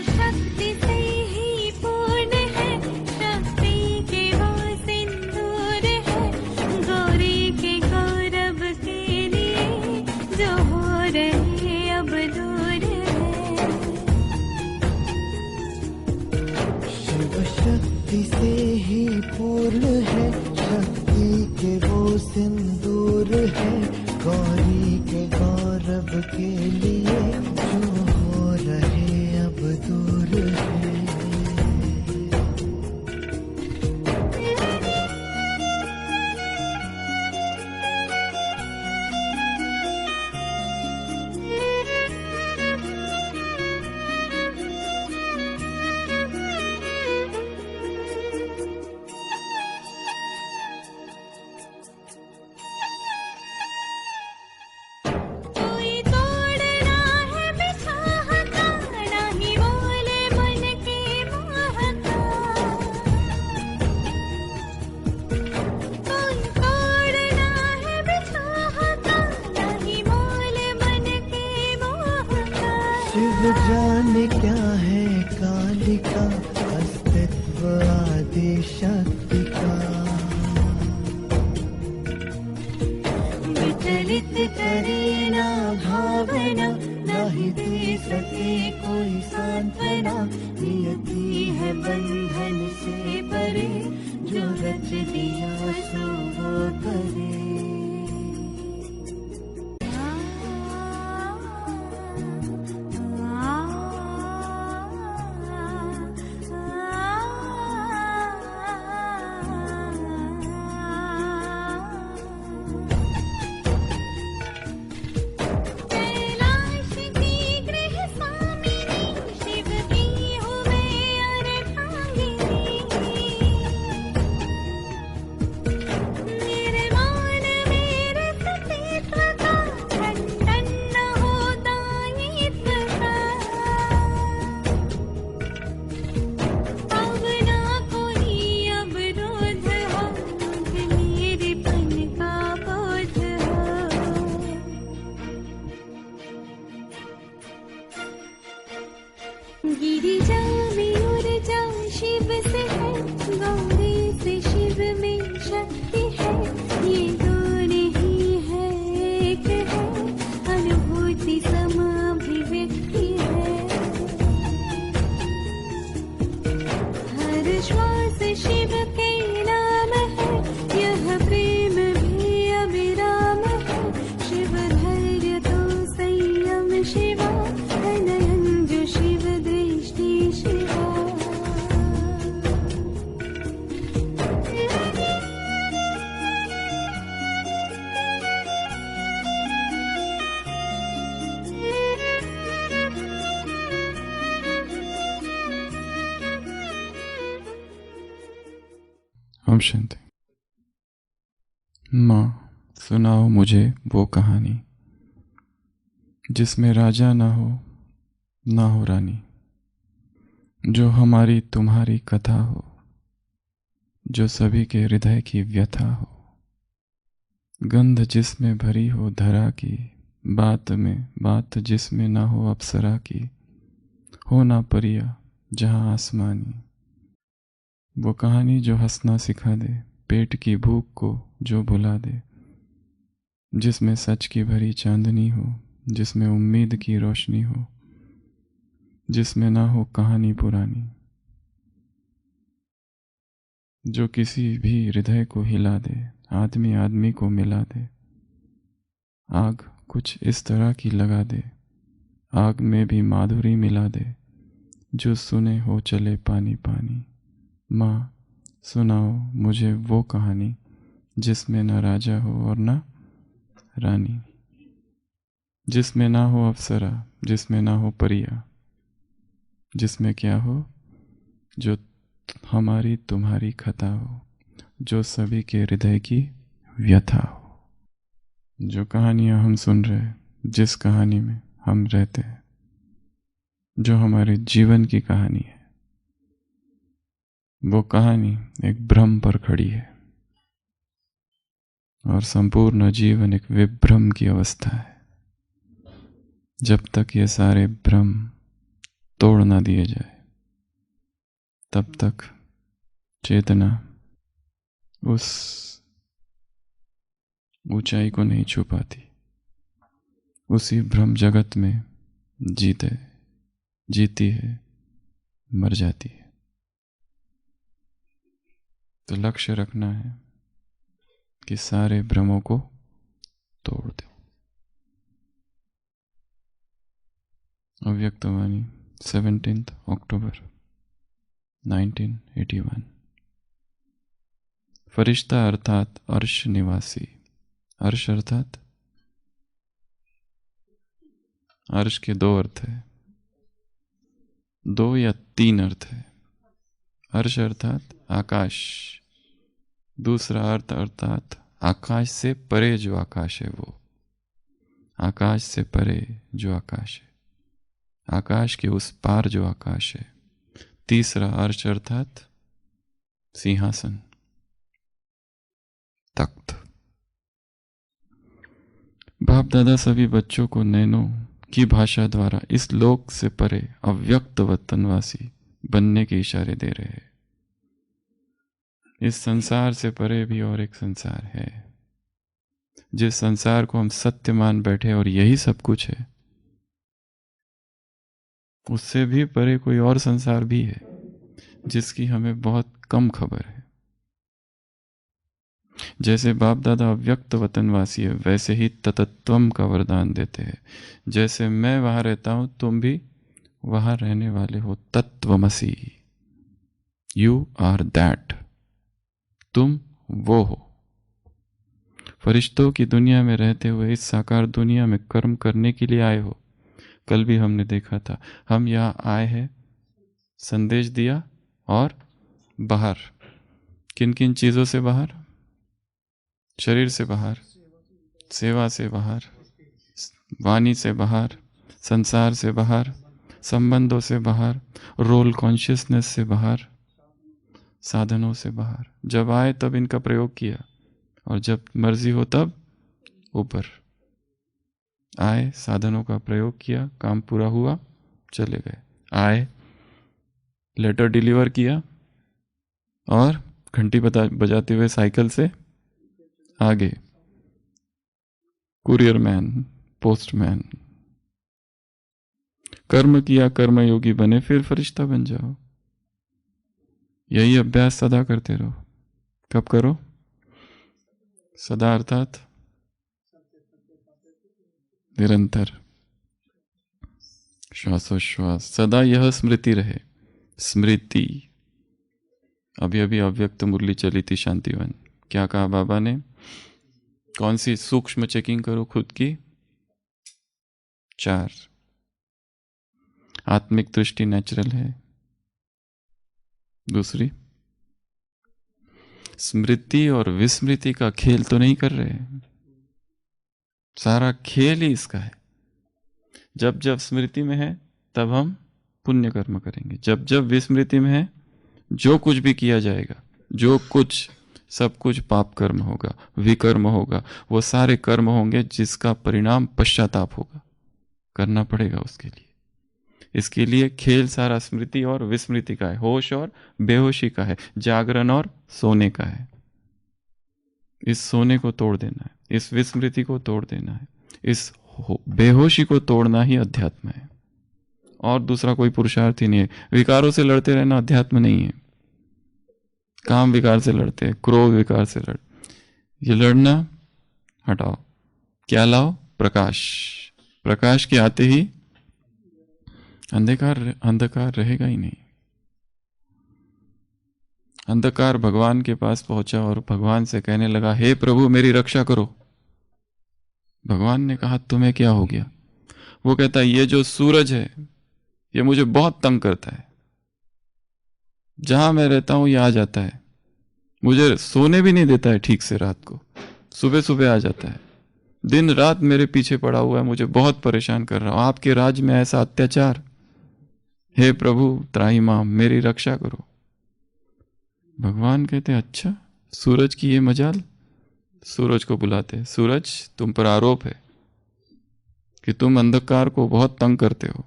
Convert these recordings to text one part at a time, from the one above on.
शक्ति से ही पूर्ण है, शक्ति के वो सिंदूर है, गौरी के गौरव के लिए जो हो रहे अब दूर है। शिव शक्ति से ही पूर्ण है, शक्ति के वो सिंदूर है, गौरी के गौरव के लिए जो हो रहे अब दूर है। कोई तोड़ना है बिछाह का, नहीं बोले मन के मोह का। कोई तोड़ना है बिछाह का, नहीं बोले मन के मोह का। शिव जाने क्या है कालिका, अस्तित्व आदि शक्ति का। विचलित करे ना भावना, नहीं दे सके कोई सांत्वना, नियति है बंधन से परे, जो रच दिया सो वो करे। कैलाश की गृह स्वामिनी, शिव की हुए अर्धांगिनी। निर्वाण मेरे सतीत्व का, खंडन न हो दायित्व का। अब ना कोई अवरोध हो, मुझ मेरेपन का बोझ हो। गिरिजा में ऊर्जा शिव से है, गौरी से शिव में शक्ति है, ये दो नहीं है एक है, अनुभूति सम अभिव्यक्ति है। हर श्वास शिव के नाम है, यह प्रेम भी अविराम है। शिव धैर्य तो संयम शिवा, नयन जो शिव दृष्टि शिवा। ओम शांति। माँ, सुनाओ मुझे वो कहानी जिसमें राजा ना हो रानी, जो हमारी तुम्हारी कथा हो, जो सभी के हृदय की व्यथा हो। गंध जिसमें भरी हो धरा की, बात में बात जिसमें ना हो अप्सरा की, हो ना परिया जहाँ आसमानी। वो कहानी जो हंसना सिखा दे, पेट की भूख को जो भुला दे, जिसमें सच की भरी चांदनी हो, जिसमें उम्मीद की रोशनी हो, जिसमें ना हो कहानी पुरानी। जो किसी भी हृदय को हिला दे, आदमी आदमी को मिला दे। आग कुछ इस तरह की लगा दे, आग में भी माधुरी मिला दे, जो सुने हो चले पानी पानी। माँ, सुनाओ मुझे वो कहानी जिसमें न राजा हो और न रानी, जिसमें ना हो अप्सरा, जिसमें ना हो परिया, जिसमें क्या हो, जो हमारी तुम्हारी कथा हो, जो सभी के हृदय की व्यथा हो। जो कहानियाँ हम सुन रहे हैं, जिस कहानी में हम रहते हैं, जो हमारे जीवन की कहानी है, वो कहानी एक भ्रम पर खड़ी है और संपूर्ण जीवन एक विभ्रम की अवस्था है। जब तक ये सारे भ्रम तोड़ ना दिए जाए, तब तक चेतना उस ऊंचाई को नहीं छू पाती, उसी भ्रम जगत में जीती है, मर जाती है। तो लक्ष्य रखना है कि सारे भ्रमों को तोड़ दे। अव्यक्तवाणी 17 अक्टूबर 1981। फरिश्ता अर्थात अर्श निवासी। अर्श अर्थात, अर्श के दो अर्थ है, दो या तीन अर्थ है। अर्श अर्थात आकाश, दूसरा अर्थ अर्थात आकाश से परे जो आकाश है, वो आकाश से परे जो आकाश है, आकाश के उस पार जो आकाश है। तीसरा अर्श अर्थात सिंहासन, तख्त। बाप दादा सभी बच्चों को नैनों की भाषा द्वारा इस लोक से परे अव्यक्त वतनवासी बनने के इशारे दे रहे हैं। इस संसार से परे भी और एक संसार है, जिस संसार को हम सत्य मान बैठे और यही सब कुछ है, उससे भी परे कोई और संसार भी है जिसकी हमें बहुत कम खबर है। जैसे बाप दादा अव्यक्त वतनवासी है, वैसे ही ततत्वम का वरदान देते हैं। जैसे मैं वहां रहता हूं, तुम भी वहां रहने वाले हो। तत्वमसी, यू आर दैट, तुम वो हो। फरिश्तों की दुनिया में रहते हुए इस साकार दुनिया में कर्म करने के लिए आए हो। कल भी हमने देखा था, हम यहाँ आए हैं, संदेश दिया और बाहर, किन किन चीजों से बाहर? शरीर से बाहर, सेवा से बाहर, वाणी से बाहर, संसार से बाहर, संबंधों से बाहर, रोल कॉन्शियसनेस से बाहर, साधनों से बाहर। जब आए तब इनका प्रयोग किया, और जब मर्जी हो तब ऊपर आए, साधनों का प्रयोग किया, काम पूरा हुआ, चले गए। आए, लेटर डिलीवर किया और घंटी बजाते हुए साइकिल से आगे, कुरियर मैन, पोस्टमैन। कर्म किया, कर्मयोगी बने, फिर फरिश्ता बन जाओ। यही अभ्यास सदा करते रहो। कब करो? सदा अर्थात निरंतर, श्वासोश्वास, सदा यह स्मृति रहे। स्मृति। अभी अभी अव्यक्त मुरली चली थी शांतिवन। क्या कहा बाबा ने? कौन सी सूक्ष्म चेकिंग करो खुद की? 4। आत्मिक दृष्टि नेचुरल है। दूसरी, स्मृति और विस्मृति का खेल तो नहीं कर रहे। सारा खेल ही इसका है। जब जब स्मृति में है तब हम पुण्य कर्म करेंगे, जब जब विस्मृति में है जो कुछ भी किया जाएगा, जो कुछ, सब कुछ पाप कर्म होगा, विकर्म होगा। वो सारे कर्म होंगे जिसका परिणाम पश्चाताप होगा। करना पड़ेगा उसके लिए। इसके लिए खेल सारा स्मृति और विस्मृति का है, होश और बेहोशी का है, जागरण और सोने का है। इस सोने को तोड़ देना है, इस विस्मृति को तोड़ देना है, इस बेहोशी को तोड़ना ही अध्यात्म है। और दूसरा कोई पुरुषार्थ ही नहीं है। विकारों से लड़ते रहना अध्यात्म नहीं है। काम विकार से लड़ते हैं, क्रोध विकार से ये लड़ना हटाओ। क्या लाओ? प्रकाश। प्रकाश के आते ही अंधकार रहेगा ही नहीं। अंधकार भगवान के पास पहुंचा और भगवान से कहने लगा, हे प्रभु मेरी रक्षा करो। भगवान ने कहा, तुम्हें क्या हो गया? वो कहता है, ये जो सूरज है ये मुझे बहुत तंग करता है। जहां मैं रहता हूं ये आ जाता है, मुझे सोने भी नहीं देता है ठीक से। रात को सुबह सुबह आ जाता है, दिन रात मेरे पीछे पड़ा हुआ है, मुझे बहुत परेशान कर रहा हूं। आपके राज्य में ऐसा अत्याचार, हे प्रभु त्राही माम, मेरी रक्षा करो। भगवान कहते, अच्छा सूरज की ये मजाल। सूरज को बुलाते, सूरज तुम पर आरोप है कि तुम अंधकार को बहुत तंग करते हो।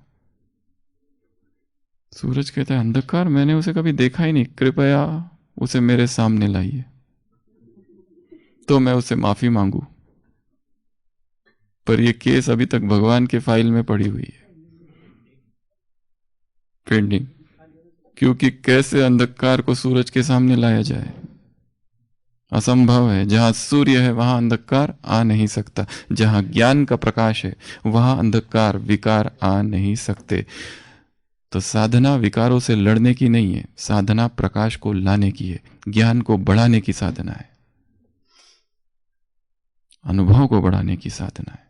सूरज कहता है अंधकार, मैंने उसे कभी देखा ही नहीं, कृपया उसे मेरे सामने लाइए तो मैं उससे माफी मांगू। पर यह केस अभी तक भगवान के फाइल में पड़ी हुई है, पेंडिंग। क्योंकि कैसे अंधकार को सूरज के सामने लाया जाए, असंभव है। जहां सूर्य है वहां अंधकार आ नहीं सकता, जहां ज्ञान का प्रकाश है वहां अंधकार विकार आ नहीं सकते। तो साधना विकारों से लड़ने की नहीं है, साधना प्रकाश को लाने की है, ज्ञान को बढ़ाने की साधना है, अनुभव को बढ़ाने की साधना है।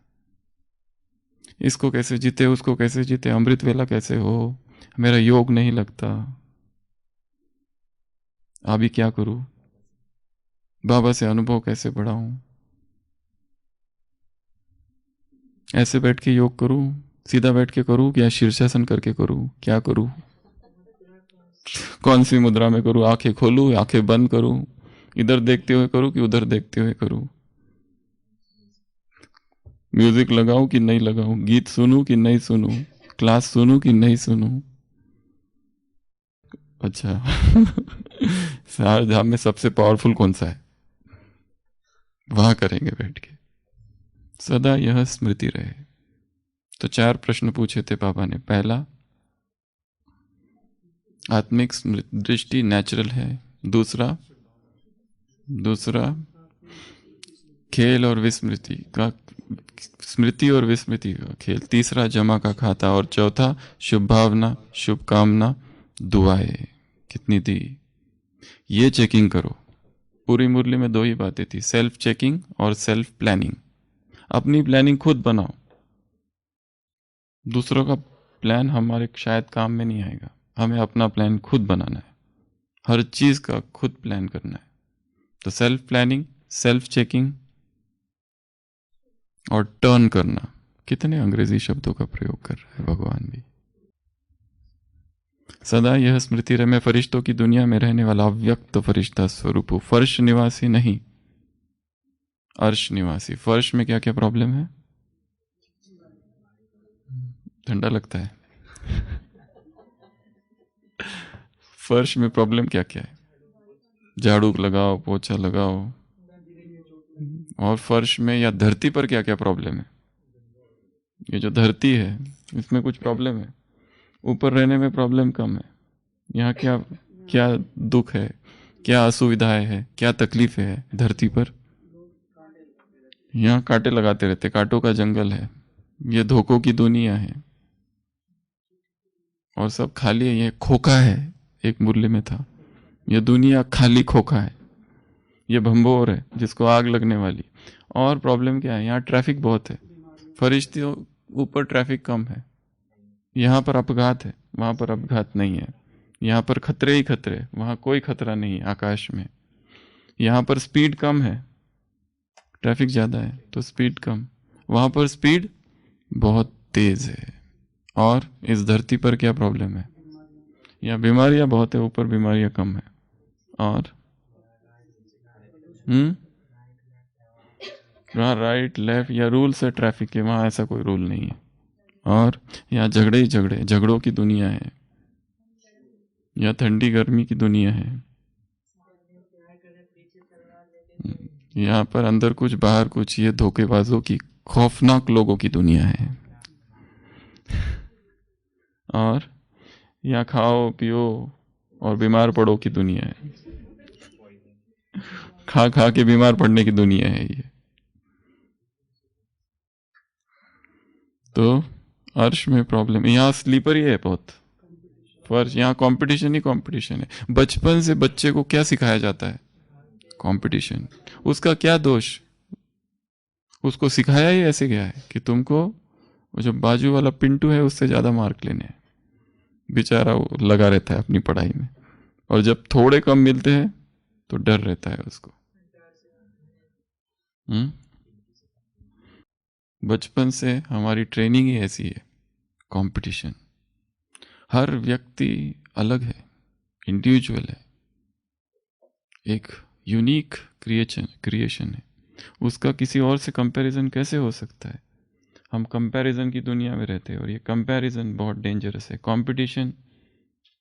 इसको कैसे जीते, उसको कैसे जीते, अमृत वेला कैसे हो, मेरा योग नहीं लगता, अभी क्या करूं, बाबा से अनुभव कैसे बढ़ाऊं, ऐसे बैठ के योग करूं, सीधा बैठ के करूं या शीर्षासन करके करूं, क्या करूं, कौन सी मुद्रा में करूं, आंखें खोलूं, आंखें बंद करूं, इधर देखते हुए करूं कि उधर देखते हुए करूं, म्यूजिक लगाऊं कि नहीं लगाऊं, गीत सुनूं कि नहीं सुनूं, क्लास सुनूं कि नहीं सुनूं। अच्छा चार धाम में सबसे पावरफुल कौन सा है, वहां करेंगे बैठ के। सदा यह स्मृति रहे। तो 4 प्रश्न पूछे थे बाबा ने। पहला, आत्मिक दृष्टि नेचुरल है। दूसरा खेल और विस्मृति का, स्मृति और विस्मृति का खेल। तीसरा, जमा का खाता। और चौथा, शुभ भावना, शुभकामना, दुआएं कितनी दी, ये चेकिंग करो। पूरी मुरली में 2 ही बातें थी, सेल्फ चेकिंग और सेल्फ प्लानिंग। अपनी प्लानिंग खुद बनाओ, दूसरों का प्लान हमारे शायद काम में नहीं आएगा, हमें अपना प्लान खुद बनाना है, हर चीज का खुद प्लान करना है। तो सेल्फ प्लानिंग, सेल्फ चेकिंग और टर्न करना। कितने अंग्रेजी शब्दों का प्रयोग कर रहे हैं भगवान भी। सदा यह स्मृति रहे, मैं फरिश्तों की दुनिया में रहने वाला अव्यक्त फरिश्ता स्वरूप हूं, फर्श निवासी नहीं, अर्श निवासी। फर्श में क्या क्या प्रॉब्लम है, ठंडा लगता है फर्श में प्रॉब्लम क्या क्या है, झाड़ू लगाओ, पोछा लगाओ। और फर्श में या धरती पर क्या क्या प्रॉब्लम है, ये जो धरती है इसमें कुछ प्रॉब्लम है, ऊपर रहने में प्रॉब्लम कम है, यहाँ क्या क्या दुख है, क्या असुविधाएं है, क्या तकलीफें है धरती पर। यहाँ कांटे लगाते रहते, कांटों का जंगल है, ये धोखों की दुनिया है और सब खाली है, ये खोखा है। एक मुरली में था, ये दुनिया खाली खोखा है, ये भंबोर है जिसको आग लगने वाली। और प्रॉब्लम क्या है, यहाँ ट्रैफिक बहुत है, फरिश्तों ऊपर ट्रैफिक कम है, यहाँ पर अपघात है, वहां पर अपघात नहीं है, यहाँ पर खतरे ही खतरे, वहां कोई खतरा नहीं है आकाश में। यहाँ पर स्पीड कम है, ट्रैफिक ज्यादा है तो स्पीड कम, वहां पर स्पीड बहुत तेज है। और इस धरती पर क्या प्रॉब्लम है, यहाँ बीमारियां बहुत है, ऊपर बीमारियां कम है। और वहाँ राइट लेफ्ट या रूल से ट्रैफिक के, वहां ऐसा कोई रूल नहीं है। और यहाँ झगड़े ही झगड़े, झगड़ों की दुनिया है, या ठंडी गर्मी की दुनिया है। यहाँ पर अंदर कुछ बाहर कुछ, ये धोखेबाजों की, खौफनाक लोगों की दुनिया है। और यहाँ खाओ पियो और बीमार पड़ो की दुनिया है, खा खा के बीमार पड़ने की दुनिया है ये। तो अर्श में प्रॉब्लम, यहाँ स्लीपर ही है बहुत, फर्श, यहाँ कंपटीशन ही कंपटीशन है। बचपन से बच्चे को क्या सिखाया जाता है, कंपटीशन। उसका क्या दोष, उसको सिखाया ही ऐसे गया है कि तुमको वो जो बाजू वाला पिंटू है उससे ज्यादा मार्क लेने हैं। बेचारा वो लगा रहता है अपनी पढ़ाई में, और जब थोड़े कम मिलते हैं तो डर रहता है उसको। बचपन से हमारी ट्रेनिंग ही ऐसी है, कंपटीशन। हर व्यक्ति अलग है, इंडिविजुअल है, एक यूनिक क्रिएशन है, उसका किसी और से कंपैरिजन कैसे हो सकता है। हम कंपैरिजन की दुनिया में रहते हैं और ये कंपैरिजन बहुत डेंजरस है। कंपटीशन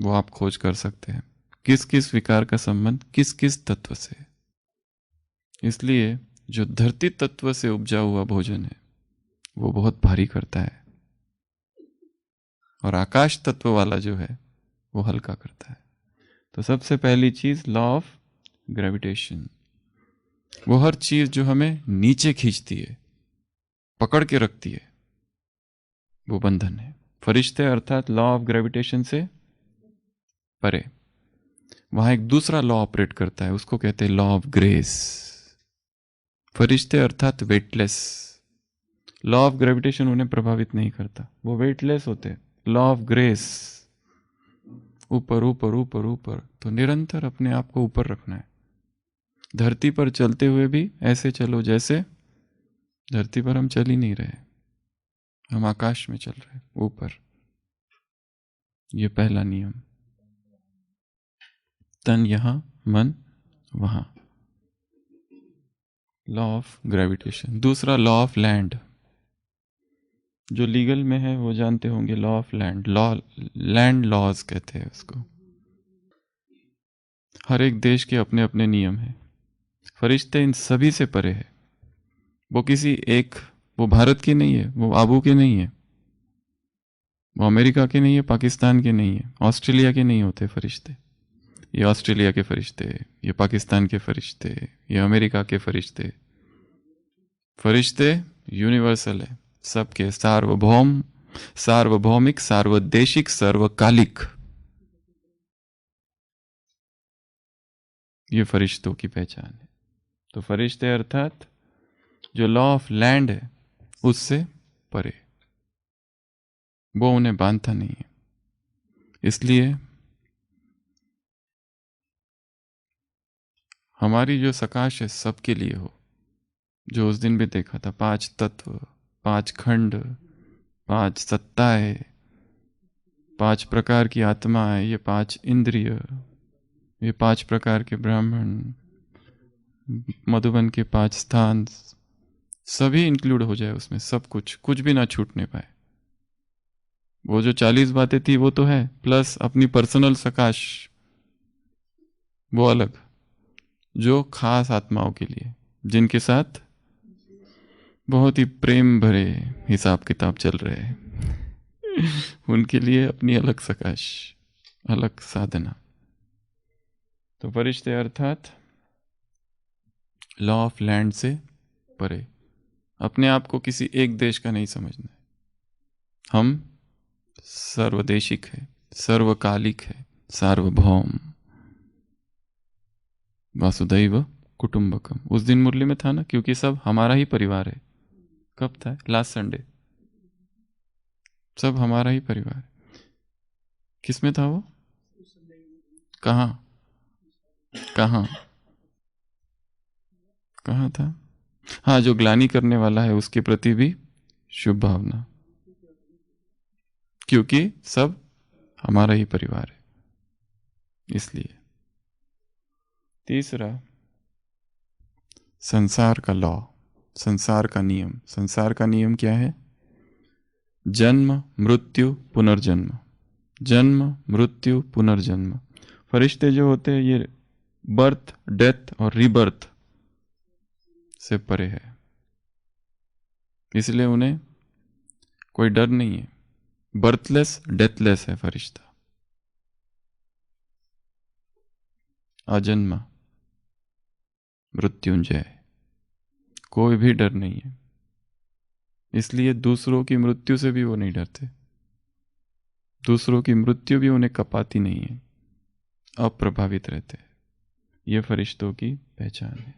वो आप खोज कर सकते हैं, किस किस विकार का संबंध किस किस तत्व से। इसलिए जो धरती तत्व से उपजा हुआ भोजन है वो बहुत भारी करता है, और आकाश तत्व वाला जो है वो हल्का करता है। तो सबसे पहली चीज लॉ ऑफ ग्रेविटेशन, वो हर चीज जो हमें नीचे खींचती है, पकड़ के रखती है, वो बंधन है। फरिश्ते अर्थात लॉ ऑफ ग्रेविटेशन से परे। वहां एक दूसरा लॉ ऑपरेट करता है, उसको कहते हैं लॉ ऑफ ग्रेस। फरिश्ते अर्थात वेटलेस, लॉ ऑफ ग्रेविटेशन उन्हें प्रभावित नहीं करता, वो वेटलेस होते हैं। लॉ ऑफ ग्रेस, ऊपर ऊपर ऊपर ऊपर, तो निरंतर अपने आप को ऊपर रखना है। धरती पर चलते हुए भी ऐसे चलो जैसे धरती पर हम चल ही नहीं रहे, हम आकाश में चल रहे, ऊपर। ये पहला नियम, तन यहां मन वहां, लॉ ऑफ ग्रेविटेशन। दूसरा लॉ ऑफ लैंड, जो लीगल में है वो जानते होंगे, law of land, land laws कहते हैं उसको। हर एक देश के अपने अपने नियम हैं। फरिश्ते इन सभी से परे है। वो किसी एक, वो भारत के नहीं है, वो आबू के नहीं है, वो अमेरिका के नहीं है, पाकिस्तान के नहीं है, ऑस्ट्रेलिया के नहीं होते फरिश्ते। ये ऑस्ट्रेलिया के फरिश्ते, ये पाकिस्तान के फरिश्ते, ये अमेरिका के फरिश्ते। फरिश्ते यूनिवर्सल है, सबके, सार्वभौम, सार्वभौमिक, सार्वदेशिक, सर्वकालिक। ये फरिश्तों की पहचान है। तो फरिश्ते अर्थात जो लॉ ऑफ लैंड है उससे परे, वो उन्हें बांधता नहीं है। इसलिए हमारी जो सकाश है सबके लिए हो, जो उस दिन भी देखा था, 5 तत्व, 5 खंड, 5 सत्ताएं, 5 प्रकार की आत्माएं, ये 5 इंद्रिय, ये 5 प्रकार के ब्राह्मण, मधुबन के 5 स्थान, सभी इंक्लूड हो जाए उसमें, सब कुछ, कुछ भी ना छूटने पाए। वो जो 40 बातें थी वो तो है, प्लस अपनी पर्सनल सकाश वो अलग, जो खास आत्माओं के लिए, जिनके साथ बहुत ही प्रेम भरे हिसाब किताब चल रहे हैं उनके लिए अपनी अलग सकाश, अलग साधना। तो फरिश्ते अर्थात लॉ ऑफ लैंड से परे। अपने आप को किसी एक देश का नहीं समझना है, हम सर्वदेशिक है, सर्वकालिक है, सार्वभौम। वासुदैव कुटुंबकम, उस दिन मुरली में था ना, क्योंकि सब हमारा ही परिवार है। कब था? Last Sunday. सब हमारा ही परिवार है। किस में था वो? कहाँ कहाँ कहाँ था? हाँ, जो ग्लानि करने वाला है उसके प्रति भी शुभ भावना, क्योंकि सब हमारा ही परिवार है, इसलिए। तीसरा, संसार का लॉ, संसार का नियम। संसार का नियम क्या है? जन्म मृत्यु पुनर्जन्म, जन्म मृत्यु पुनर्जन्म। फरिश्ते जो होते हैं ये बर्थ, डेथ और रीबर्थ से परे है, इसलिए उन्हें कोई डर नहीं है। बर्थलेस डेथलेस है फरिश्ता, अजन्मा, मृत्युंजय, कोई भी डर नहीं है। इसलिए दूसरों की मृत्यु से भी वो नहीं डरते, दूसरों की मृत्यु भी उन्हें कपाती नहीं है, अप्रभावित रहते हैं। ये फरिश्तों की पहचान है,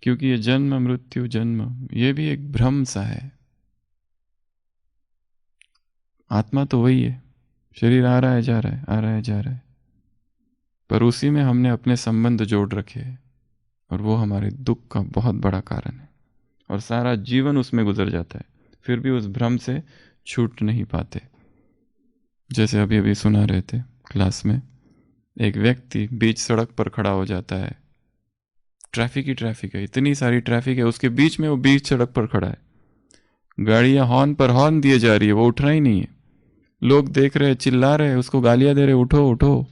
क्योंकि ये जन्म मृत्यु जन्म, ये भी एक भ्रम सा है। आत्मा तो वही है, शरीर आ रहा है जा रहा है, आ रहा है जा रहा है, पर उसी में हमने अपने संबंध जोड़ रखे हैं, और वो हमारे दुख का बहुत बड़ा कारण है, और सारा जीवन उसमें गुजर जाता है, फिर भी उस भ्रम से छूट नहीं पाते। जैसे अभी अभी सुना रहे थे क्लास में, एक व्यक्ति बीच सड़क पर खड़ा हो जाता है, ट्रैफिक ही ट्रैफिक है, इतनी सारी ट्रैफिक है, उसके बीच में वो बीच सड़क पर खड़ा है, गाड़ियां हॉर्न पर हॉर्न दिए जा रही है, वो उठ रहा ही नहीं है, लोग देख रहे, चिल्ला रहे, उसको गालियां दे रहे, उठो उठो,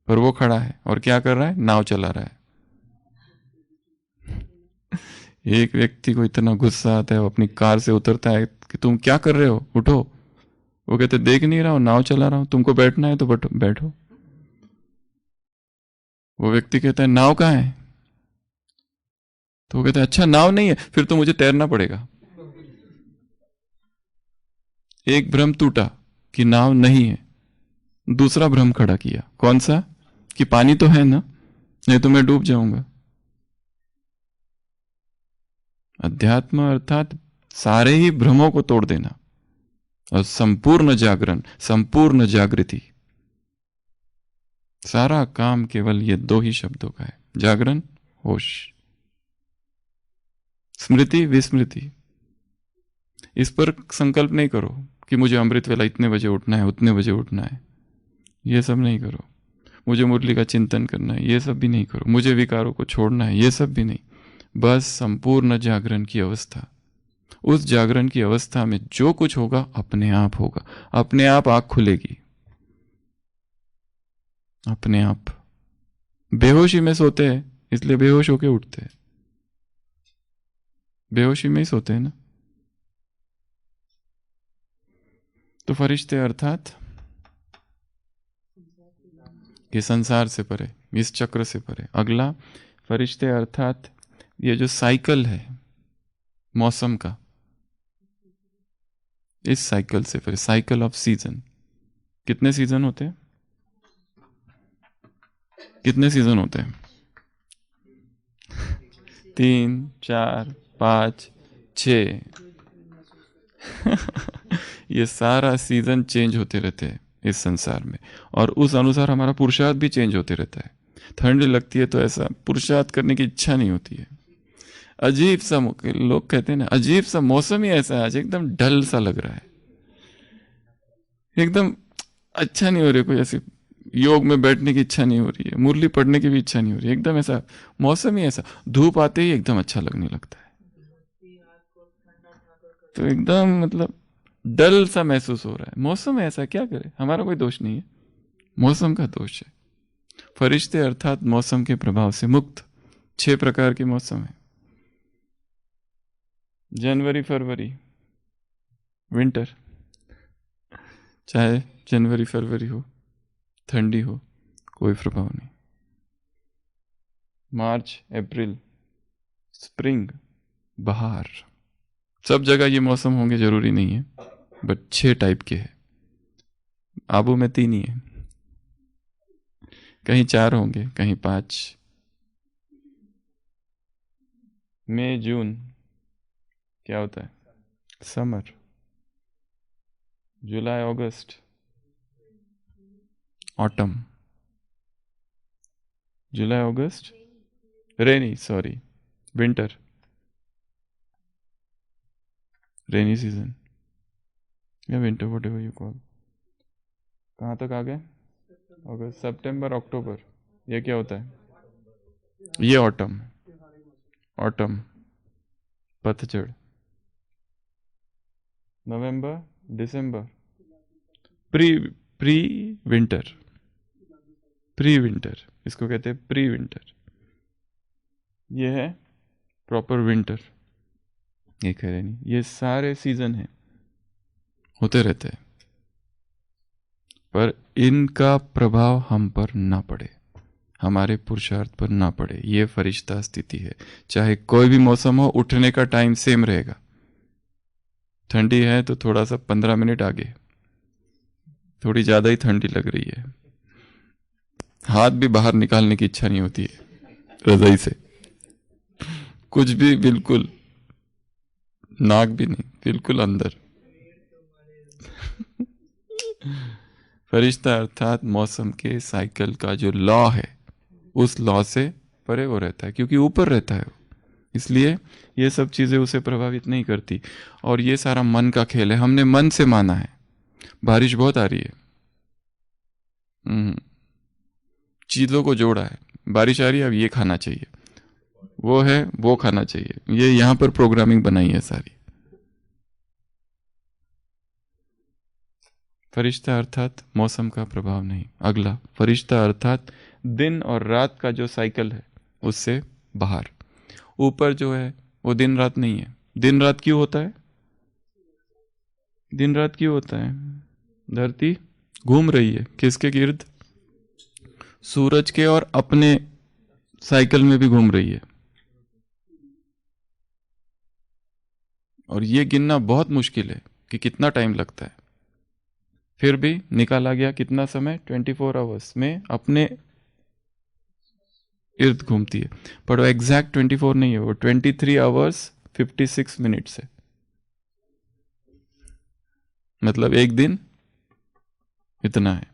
पर वो खड़ा है और क्या कर रहा है? नाव चला रहा है। एक व्यक्ति को इतना गुस्सा आता है, वो अपनी कार से उतरता है कि तुम क्या कर रहे हो, उठो। वो कहते देख नहीं रहा हूं, नाव चला रहा हूं, तुमको बैठना है तो बैठो। वो व्यक्ति कहता है नाव कहाँ है? तो वो कहता है अच्छा नाव नहीं है, फिर तो मुझे तैरना पड़ेगा। एक भ्रम टूटा कि नाव नहीं है, दूसरा भ्रम खड़ा किया, कौन सा? कि पानी तो है ना, नहीं तो मैं डूब जाऊंगा। अध्यात्म अर्थात सारे ही भ्रमों को तोड़ देना और संपूर्ण जागरण, संपूर्ण जागृति। सारा काम केवल ये दो ही शब्दों का है, जागरण, होश। स्मृति विस्मृति, इस पर संकल्प नहीं करो कि मुझे अमृत वेला इतने बजे उठना है, उतने बजे उठना है, ये सब नहीं करो। मुझे मुरली का चिंतन करना है, ये सब भी नहीं करो। मुझे विकारों को छोड़ना है, ये सब भी नहीं। बस संपूर्ण जागरण की अवस्था, उस जागरण की अवस्था में जो कुछ होगा अपने आप होगा, अपने आप आंख खुलेगी, अपने आप। बेहोशी में सोते हैं इसलिए बेहोश होके उठते हैं, बेहोशी में ही सोते हैं ना। तो फरिश्ते अर्थात कि संसार से परे, इस चक्र से परे। अगला फरिश्ते अर्थात ये जो साइकिल है मौसम का, इस साइकिल से परे, साइकिल ऑफ सीजन। कितने सीजन होते हैं? कितने सीजन होते हैं? 3, 4, 5, 6। ये सारा सीजन चेंज होते रहते हैं इस संसार में, और उस अनुसार हमारा पुरुषार्थ भी चेंज होते रहता है। ठंड लगती है तो ऐसा पुरुषार्थ करने की इच्छा नहीं होती है। अजीब सा, लोग कहते हैं ना, अजीब सा मौसम ही ऐसा है आज, एकदम डल सा लग रहा है, एकदम अच्छा नहीं हो रही, कोई ऐसी योग में बैठने की इच्छा नहीं हो रही है, मुरली पढ़ने की भी इच्छा नहीं हो रही है, एकदम ऐसा मौसम ही ऐसा। धूप आते ही एकदम अच्छा लगने लगता है, तो एकदम मतलब डल सा महसूस हो रहा है। मौसम ऐसा, क्या करे, हमारा कोई दोष नहीं है, मौसम का दोष है। फरिश्ते अर्थात मौसम के प्रभाव से मुक्त। 6 प्रकार के मौसम है। जनवरी फरवरी विंटर, चाहे जनवरी फरवरी हो, ठंडी हो, कोई प्रभाव नहीं। मार्च अप्रैल स्प्रिंग, बहार, सब जगह ये मौसम होंगे जरूरी नहीं है, बट 6 टाइप के हैं। आबू में 3 ही है, कहीं 4 होंगे, कहीं 5। मई जून क्या होता है? समर। जुलाई अगस्त ऑटम। जुलाई अगस्त रेनी, सॉरी विंटर, रेनी सीजन या winter, what ever you call. कहाँ तक आ गए? अगस्त, सितंबर, अक्टूबर, ये क्या होता है? ये ऑटम, ऑटम पतझड़। नवंबर दिसंबर प्री विंटर, प्री विंटर, इसको कहते हैं प्री विंटर। ये है प्रॉपर विंटर, ये कह रहे नहीं। ये सारे सीजन हैं, होते रहते हैं, पर इनका प्रभाव हम पर ना पड़े, हमारे पुरुषार्थ पर ना पड़े। ये फरिश्ता स्थिति है। चाहे कोई भी मौसम हो, उठने का टाइम सेम रहेगा। ठंडी है तो थोड़ा सा 15 मिनट आगे, थोड़ी ज्यादा ही ठंडी लग रही है, हाथ भी बाहर निकालने की इच्छा नहीं होती है रजाई से, कुछ भी, बिल्कुल नाक भी नहीं, बिल्कुल अंदर। फरिश्ता अर्थात मौसम के साइकिल का जो लॉ है, उस लॉ से परे वो रहता है, क्योंकि ऊपर रहता है वो, इसलिए ये सब चीजें उसे प्रभावित नहीं करती। और ये सारा मन का खेल है, हमने मन से माना है। बारिश बहुत आ रही है, चीजों को जोड़ा है, बारिश आ रही है अब ये खाना चाहिए, वो है वो खाना चाहिए, ये यहां पर प्रोग्रामिंग बनाई है सारी। फरिश्ता अर्थात मौसम का प्रभाव नहीं। अगला, फरिश्ता अर्थात दिन और रात का जो साइकिल है उससे बाहर। ऊपर जो है वो दिन रात नहीं है। दिन रात क्यों होता है? दिन रात क्यों होता है? धरती घूम रही है किसके गिर्द? सूरज के, और अपने साइकिल में भी घूम रही है। और ये गिनना बहुत मुश्किल है कि कितना टाइम लगता है, फिर भी निकाला गया कितना समय? 24 आवर्स में अपने इर्द घूमती है। पर वो एग्जैक्ट 24 नहीं है, वो 23 आवर्स 56 मिनट्स है। मतलब एक दिन इतना है।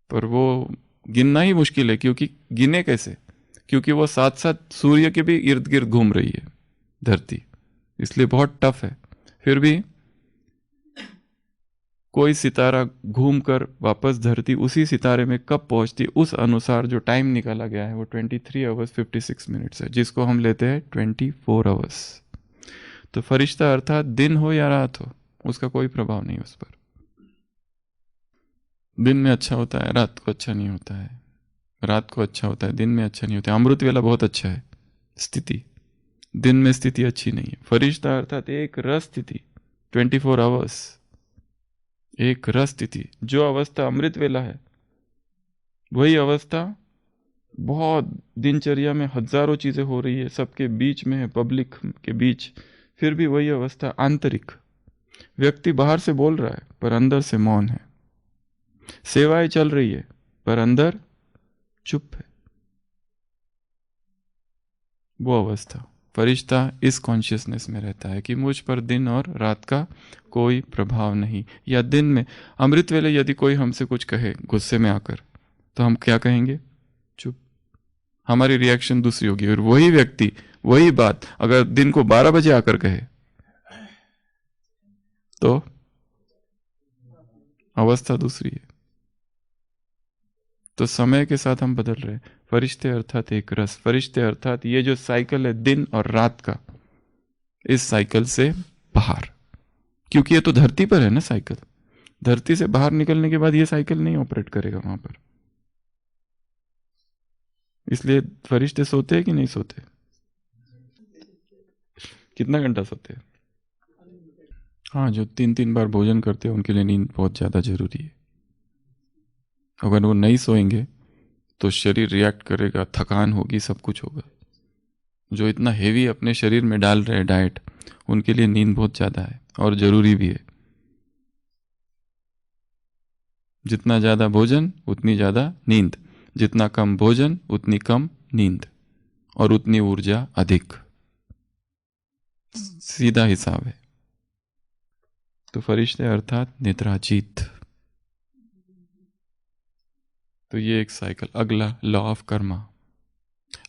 पर वो गिनना ही मुश्किल है, क्योंकि गिने कैसे? क्योंकि वो साथ साथ सूर्य के भी इर्द गिर्द घूम रही है धरती, इसलिए बहुत टफ है। फिर भी कोई सितारा घूमकर वापस धरती उसी सितारे में कब पहुंचती, उस अनुसार जो टाइम निकाला गया है वो 23 आवर्स 56 मिनट्स है, जिसको हम लेते हैं 24 आवर्स। तो फरिश्ता अर्थात दिन हो या रात हो, उसका कोई प्रभाव नहीं उस पर। दिन में अच्छा होता है, रात को अच्छा नहीं होता है। रात को अच्छा होता है, दिन में अच्छा नहीं होता है। अमृत वेला बहुत अच्छा है स्थिति, दिन में स्थिति अच्छी नहीं है। फरिश्ता अर्थात एक रस स्थिति 24 आवर्स, एक रस स्थिति। जो अवस्था अमृत वेला है वही अवस्था बहुत दिनचर्या में हजारों चीजें हो रही है, सबके बीच में है, पब्लिक के बीच, फिर भी वही अवस्था आंतरिक। व्यक्ति बाहर से बोल रहा है पर अंदर से मौन है, सेवाएं चल रही है पर अंदर चुप है। वो अवस्था फरिश्ता इस कॉन्शियसनेस में रहता है कि मुझ पर दिन और रात का कोई प्रभाव नहीं। या दिन में अमृत वेले यदि कोई हमसे कुछ कहे गुस्से में आकर, तो हम क्या कहेंगे? चुप। हमारी रिएक्शन दूसरी होगी। और वही व्यक्ति वही बात अगर दिन को 12 बजे आकर कहे तो अवस्था दूसरी है। तो समय के साथ हम बदल रहे हैं। फरिश्ते अर्थात एक रस, फरिश्ते अर्थात ये जो साइकिल है दिन और रात का, इस साइकिल से बाहर। क्योंकि ये तो धरती पर है ना साइकिल, धरती से बाहर निकलने के बाद ये साइकिल नहीं ऑपरेट करेगा वहां पर। इसलिए फरिश्ते सोते हैं कि नहीं सोते? कितना घंटा सोते हैं? हाँ, जो 3-3 बार भोजन करते हैं उनके लिए नींद बहुत ज्यादा जरूरी है। अगर वो नहीं सोएंगे तो शरीर रिएक्ट करेगा, थकान होगी, सब कुछ होगा। जो इतना हेवी अपने शरीर में डाल रहे हैं डाइट, उनके लिए नींद बहुत ज्यादा है और जरूरी भी है। जितना ज्यादा भोजन उतनी ज्यादा नींद, जितना कम भोजन उतनी कम नींद, और उतनी ऊर्जा अधिक। सीधा हिसाब है। तो फरिश्ते अर्थात निद्राजीत। तो ये एक साइकिल। अगला, law of Karma.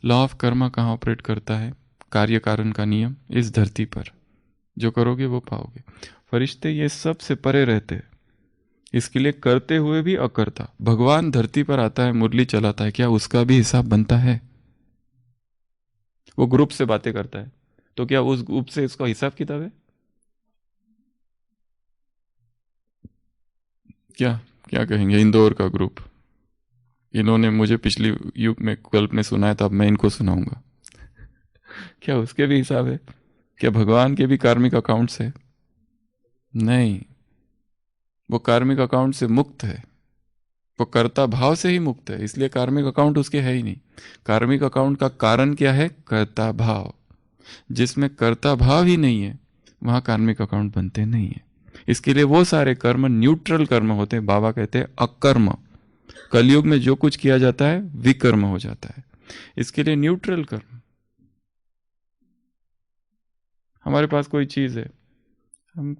Law of Karma कहाँ ऑपरेट करता है? कार्य कारण का नियम इस धरती पर, जो करोगे वो पाओगे। फरिश्ते ये सब से परे रहते हैं, इसके लिए करते हुए भी अकर्ता। भगवान धरती पर आता है, मुरली चलाता है, क्या उसका भी हिसाब बनता है? वो ग्रुप से बातें करता है, तो क्या उस ग्रुप से इसका हिसाब किताब है? क्या क्या कहेंगे? इंदौर का ग्रुप, इन्होंने मुझे पिछली युग में कल्प में सुनाया था, अब मैं इनको सुनाऊंगा। क्या उसके भी हिसाब है? क्या भगवान के भी कार्मिक अकाउंट्स है? नहीं, वो कार्मिक अकाउंट से मुक्त है, वो कर्ता भाव से ही मुक्त है, इसलिए कार्मिक अकाउंट उसके है ही नहीं। कार्मिक अकाउंट का कारण क्या है? कर्ता भाव। जिसमें कर्ता भाव ही नहीं है वहां कार्मिक अकाउंट बनते नहीं है। इसके लिए वो सारे कर्म न्यूट्रल कर्म होते हैं। बाबा कहते हैं अकर्म। कलयुग में जो कुछ किया जाता है विकर्म हो जाता है। इसके लिए न्यूट्रल कर्म। हमारे पास कोई चीज है, हम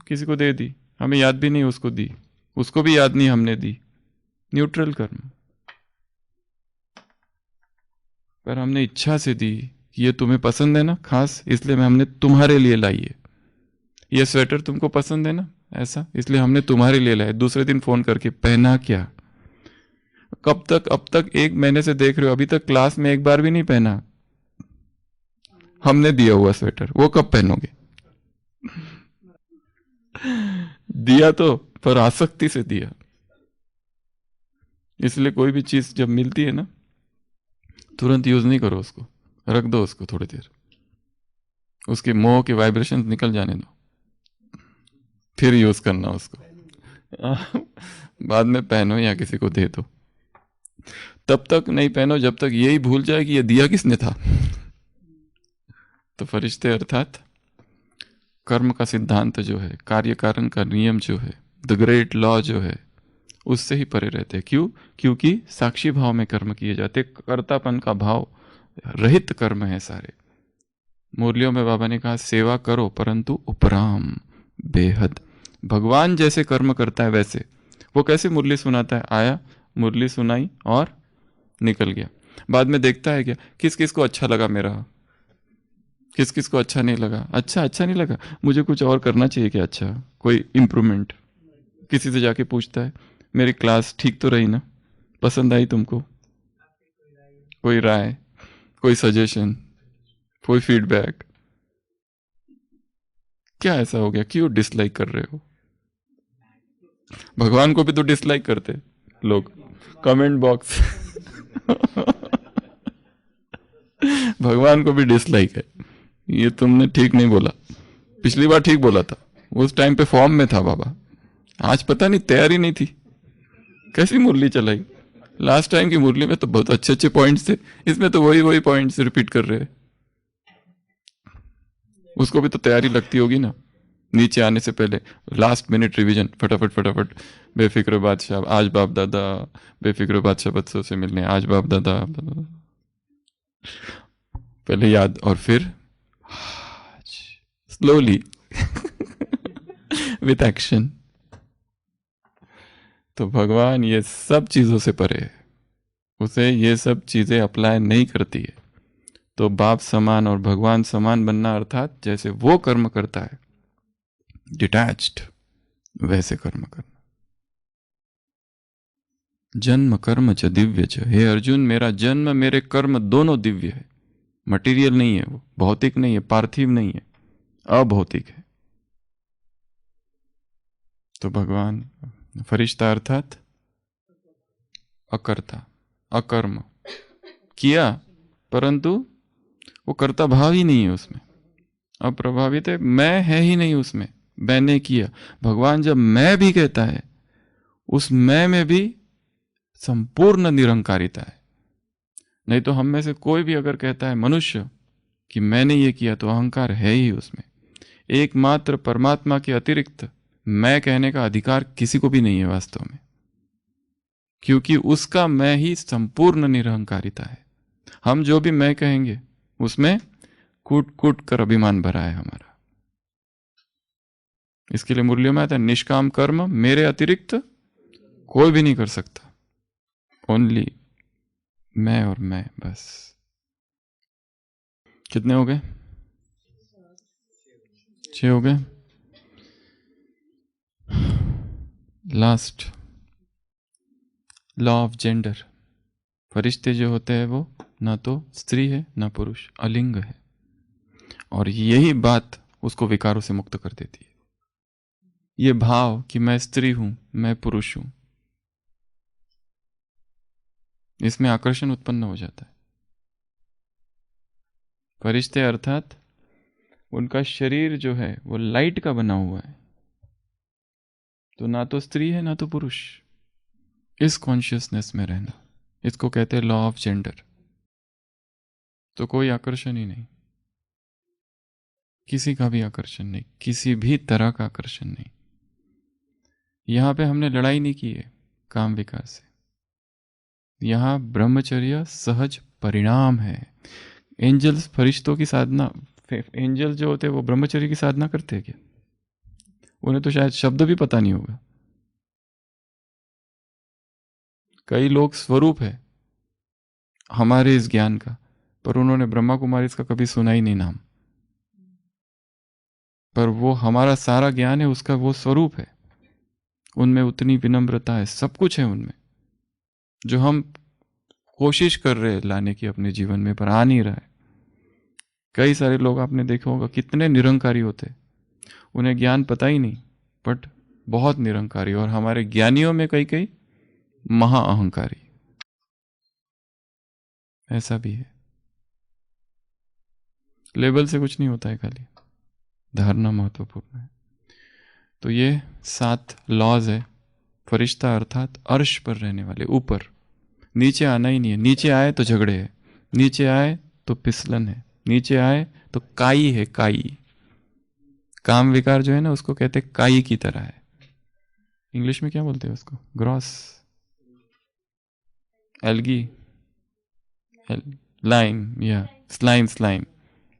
किसी को दे दी, हमें याद भी नहीं उसको दी, उसको भी याद नहीं हमने दी, न्यूट्रल कर्म। पर हमने इच्छा से दी, ये तुम्हें पसंद है ना खास, इसलिए हमने तुम्हारे लिए लाई है। ये स्वेटर तुमको पसंद है ना ऐसा, इसलिए हमने तुम्हारे लिए लाया। दूसरे दिन फोन करके, पहना क्या? कब तक? अब तक 1 महीने से देख रहे हो, अभी तक क्लास में एक बार भी नहीं पहना। हमने दिया हुआ स्वेटर, वो कब पहनोगे? दिया तो पर आसक्ति से दिया। इसलिए कोई भी चीज जब मिलती है ना, तुरंत यूज नहीं करो उसको, रख दो उसको थोड़ी देर, उसके मोह के वाइब्रेशंस निकल जाने दो, फिर यूज करना उसको। बाद में पहनो या किसी को दे दो। तब तक नहीं पहनो जब तक यही भूल जाए कि ये दिया किसने था। तो फरिश्ते अर्थात कर्म का सिद्धांत जो है, कार्य कारण का नियम जो है, द ग्रेट लॉ जो है, उससे ही परे रहते हैं। क्यों? क्योंकि साक्षी भाव में कर्म किए जाते, कर्तापन का भाव रहित कर्म है सारे। मुरलियों में बाबा ने कहा सेवा करो परंतु उपराम, बेहद। भगवान जैसे कर्म करता है वैसे। वो कैसे मुरली सुनाता है? आया, मुरली सुनाई और निकल गया। बाद में देखता है क्या किस किस को अच्छा लगा मेरा, किस किस को अच्छा नहीं लगा। अच्छा नहीं लगा, मुझे कुछ और करना चाहिए क्या? अच्छा, कोई इम्प्रूवमेंट। किसी से जाके पूछता है मेरी क्लास ठीक तो रही ना, पसंद आई तुमको? कोई राय, कोई सजेशन, कोई फीडबैक? क्या ऐसा हो गया, क्यों डिसलाइक कर रहे हो? भगवान को भी तो डिसलाइक करते लोग, कमेंट बॉक्स। भगवान को भी डिसलाइक है, ये तुमने ठीक नहीं बोला, पिछली बार ठीक बोला था, उस टाइम पे फॉर्म में था बाबा, आज पता नहीं तैयारी नहीं थी, कैसी मुरली चलाई। लास्ट टाइम की मुरली में तो बहुत अच्छे अच्छे पॉइंट्स थे, इसमें तो वही पॉइंट्स रिपीट कर रहे हैं। उसको भी तो तैयारी लगती होगी ना, नीचे आने से पहले लास्ट मिनट रिवीजन, फटाफट बेफिक्र बादशाह, आज बाप दादा, बेफिक्र बादशाह बच्चों से मिलने, आज बाप दादा, पहले याद और फिर स्लोली विथ एक्शन। तो भगवान ये सब चीजों से परे है, उसे ये सब चीजें अप्लाई नहीं करती है। तो बाप समान और भगवान समान बनना अर्थात जैसे वो कर्म करता है डिटैच्ड, वैसे कर्म करना। जन्म कर्म च दिव्य च, हे अर्जुन मेरा जन्म मेरे कर्म दोनों दिव्य है। मटेरियल नहीं है, वो भौतिक नहीं है, पार्थिव नहीं है, अभौतिक है। तो भगवान फरिश्ता अर्थात अकर्ता, अकर्म किया परंतु वो कर्ता भाव ही नहीं है उसमें, अप्रभावित है, मैं है ही नहीं उसमें, मैंने किया। भगवान जब मैं भी कहता है, उस मैं में भी संपूर्ण निरंकारिता है। नहीं तो हम में से कोई भी अगर कहता है मनुष्य कि मैंने ये किया, तो अहंकार है ही उसमें। एकमात्र परमात्मा के अतिरिक्त मैं कहने का अधिकार किसी को भी नहीं है वास्तव में, क्योंकि उसका मैं ही संपूर्ण निरहंकारिता है। हम जो भी मैं कहेंगे उसमें कूट कूट कर अभिमान भरा है हमारा। इसके लिए मुरलियों में आता है निष्काम कर्म मेरे अतिरिक्त कोई भी नहीं कर सकता, ओनली मैं और मैं, बस। कितने हो गए? 6 हो गए। Last, law of gender. फरिश्ते जो होते हैं वो ना तो स्त्री है ना पुरुष, अलिंग है, और यही बात उसको विकारों से मुक्त कर देती है। ये भाव कि मैं स्त्री हूं, मैं पुरुष हूं, इसमें आकर्षण उत्पन्न हो जाता है। फरिश्ते अर्थात उनका शरीर जो है वो लाइट का बना हुआ है, तो ना तो स्त्री है ना तो पुरुष। इस कॉन्शियसनेस में रहना, इसको कहते हैं लॉ ऑफ जेंडर। तो कोई आकर्षण ही नहीं, किसी का भी आकर्षण नहीं, किसी भी तरह का आकर्षण नहीं। यहां पे हमने लड़ाई नहीं की है काम विकार से, यहां ब्रह्मचर्य सहज परिणाम है। एंजल्स, फरिश्तों की साधना, एंजल जो होते हैं वो ब्रह्मचर्य की साधना करते हैं क्या? उन्हें तो शायद शब्द भी पता नहीं होगा। कई लोग स्वरूप है हमारे इस ज्ञान का, पर उन्होंने ब्रह्मा कुमारी इसका कभी सुना ही नहीं नाम, पर वो हमारा सारा ज्ञान है, उसका वो स्वरूप है। उनमें उतनी विनम्रता है, सब कुछ है उनमें, जो हम कोशिश कर रहे हैं लाने की अपने जीवन में, पर आ नहीं रहा है। कई सारे लोग आपने देखा होगा कितने निरंकारी होते, उन्हें ज्ञान पता ही नहीं, बट बहुत निरंकारी, और हमारे ज्ञानियों में कई कई महा अहंकारी। ऐसा भी है। लेबल से कुछ नहीं होता है, खाली धारणा महत्वपूर्ण है। तो ये 7 लॉज है। फरिश्ता अर्थात अर्श पर रहने वाले, ऊपर। नीचे आना ही नहीं है। नीचे आए तो झगड़े है, नीचे आए तो फिसलन है, नीचे आए तो काई है। काई, काम विकार जो है ना, उसको कहते काई की तरह है। इंग्लिश में क्या बोलते हैं उसको? ग्रॉस, एल्गी, लाइम, या स्लाइम।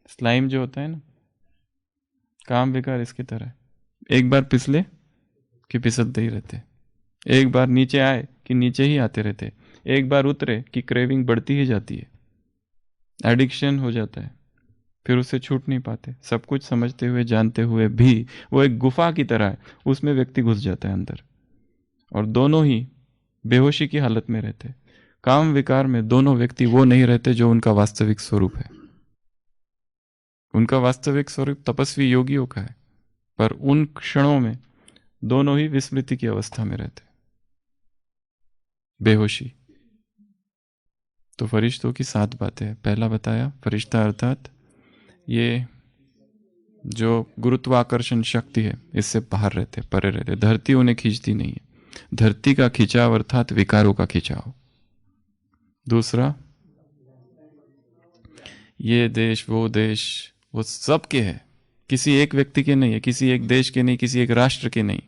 स्लाइम जो होता है ना, काम विकार इसकी तरह है। एक बार पिसले कि फिसलते ही रहते, एक बार नीचे आए कि नीचे ही आते रहते, एक बार उतरे कि क्रेविंग बढ़ती ही जाती है, एडिक्शन हो जाता है, फिर उससे छूट नहीं पाते। सब कुछ समझते हुए जानते हुए भी वो एक गुफा की तरह है, उसमें व्यक्ति घुस जाता है अंदर, और दोनों ही बेहोशी की हालत में रहते। काम विकार में दोनों व्यक्ति वो नहीं रहते जो उनका वास्तविक स्वरूप है। उनका वास्तविक स्वरूप तपस्वी योगियों का है, पर उन क्षणों में दोनों ही विस्मृति की अवस्था में रहते, बेहोशी। तो फरिश्तों की 7 बातें हैं। पहला बताया, फरिश्ता अर्थात ये जो गुरुत्वाकर्षण शक्ति है, इससे बाहर रहते, परे रहते। धरती उन्हें खींचती नहीं है। धरती का खिंचाव अर्थात विकारों का खिंचाव। दूसरा, ये देश वो सबके है, किसी एक व्यक्ति के नहीं है, किसी एक देश के नहीं, किसी एक राष्ट्र के नहीं।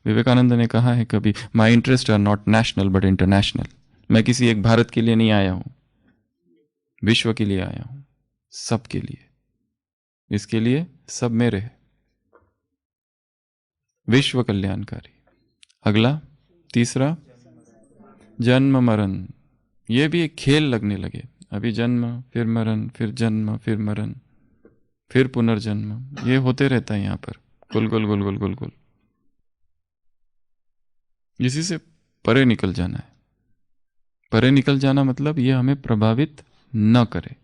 विवेकानंद ने कहा है कभी, my interest are not national but international. मैं किसी एक भारत के लिए नहीं आया हूं, विश्व के लिए आया हूं, सबके लिए। इसके लिए सब मेरे हैं, विश्व कल्याणकारी। अगला, तीसरा, जन्म मरण। ये भी एक खेल लगने लगे। अभी जन्म, फिर मरण, फिर जन्म, फिर मरण, फिर पुनर्जन्म, ये होते रहता है यहाँ पर, गुल गुल गुल गुल गुल गुल। इसी से परे निकल जाना है। परे निकल जाना मतलब ये हमें प्रभावित न करे।